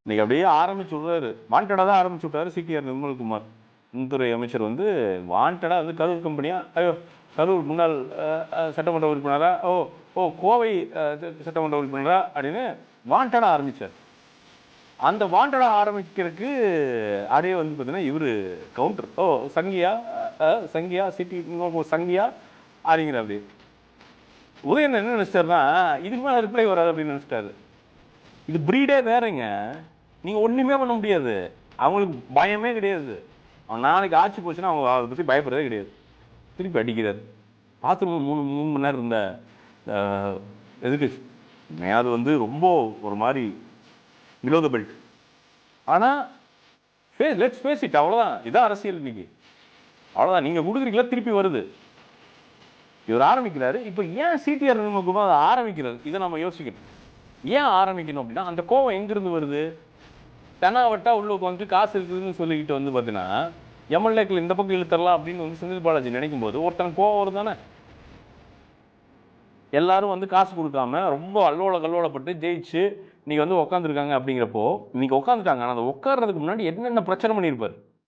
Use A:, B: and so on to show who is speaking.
A: இன்னைக்கு அப்படியே ஆரம்பிச்சு விடுறாரு. வாண்டடாக தான் ஆரம்பிச்சு விட்டாரு சிடிஆர் நிர்மல்குமார். மின்துறை அமைச்சர் வந்து வாண்டடாக வந்து கரூர் கம்பெனியா, ஐயோ கரூர் முன்னாள் சட்டமன்ற உறுப்பினரா, ஓ ஓ கோவை சட்டமன்ற உறுப்பினரா அப்படின்னு வாண்டடாக ஆரம்பித்தார். அந்த வாண்டடாக ஆரம்பிக்கிறதுக்கு அதே வந்து பார்த்தீங்கன்னா இவர் கவுண்டர், ஓ சங்கியா சங்கியா சிட்டி சங்கியா அப்படிங்கிற. அப்படி உதயன் என்ன நினச்சிட்டாருன்னா இதுக்கு மேலே ரிப்ளை வராது அப்படின்னு நினச்சிட்டாரு. இது ப்ரீடே வேறங்க. நீங்கள் ஒன்றுமே பண்ண முடியாது. அவங்களுக்கு பயமே கிடையாது. அவன் நாளைக்கு ஆட்சி போச்சுன்னா அவங்க அதை பற்றி பயப்படுறதே கிடையாது. திருப்பி அடிக்கிறார். பார்த்து 3 மணி நேரம் இருந்த எதுக்கு அது வந்து ரொம்ப ஒரு மாதிரி பிலோ த பெல்ட். ஆனால் லெட்ஸ் ஃபேஸ் இட், அவ்வளோதான். இதான் அரசியல் இன்னைக்கு. அவ்வளோதான். நீங்கள் கொடுக்குறீங்களா திருப்பி வருது. இவர் ஆரம்பிக்கிறாரு. இப்போ ஏன் சிடிஆர் நிர்மல்குமார் அதை ஆரம்பிக்கிறாரு, இதை நம்ம யோசிக்கணும். ஏன் ஆரம்பிக்கணும் அப்படின்னா அந்த கோவம் எங்கிருந்து வருது? தெனாவட்டா உள்ள உட்காந்து காசு இருக்குதுன்னு சொல்லிக்கிட்டு வந்து பார்த்தீங்கன்னா எம்எல்ஏக்கள் இந்த பக்கம் இழுத்தரலாம் அப்படின்னு வந்து செந்தில் பாலாஜி நினைக்கும் போது ஒருத்தன் கோவம் வரும் தானே. எல்லாரும் வந்து காசு கொடுக்காம ரொம்ப கல்லோலப்பட்டு ஜெயிச்சு இன்னைக்கு வந்து உட்காந்துருக்காங்க. அப்படிங்கிறப்போ இன்னைக்கு உட்காந்துட்டாங்க. ஆனால் அதை உட்கார்றதுக்கு முன்னாடி என்னென்ன பிரச்சனை பண்ணியிருப்பார்.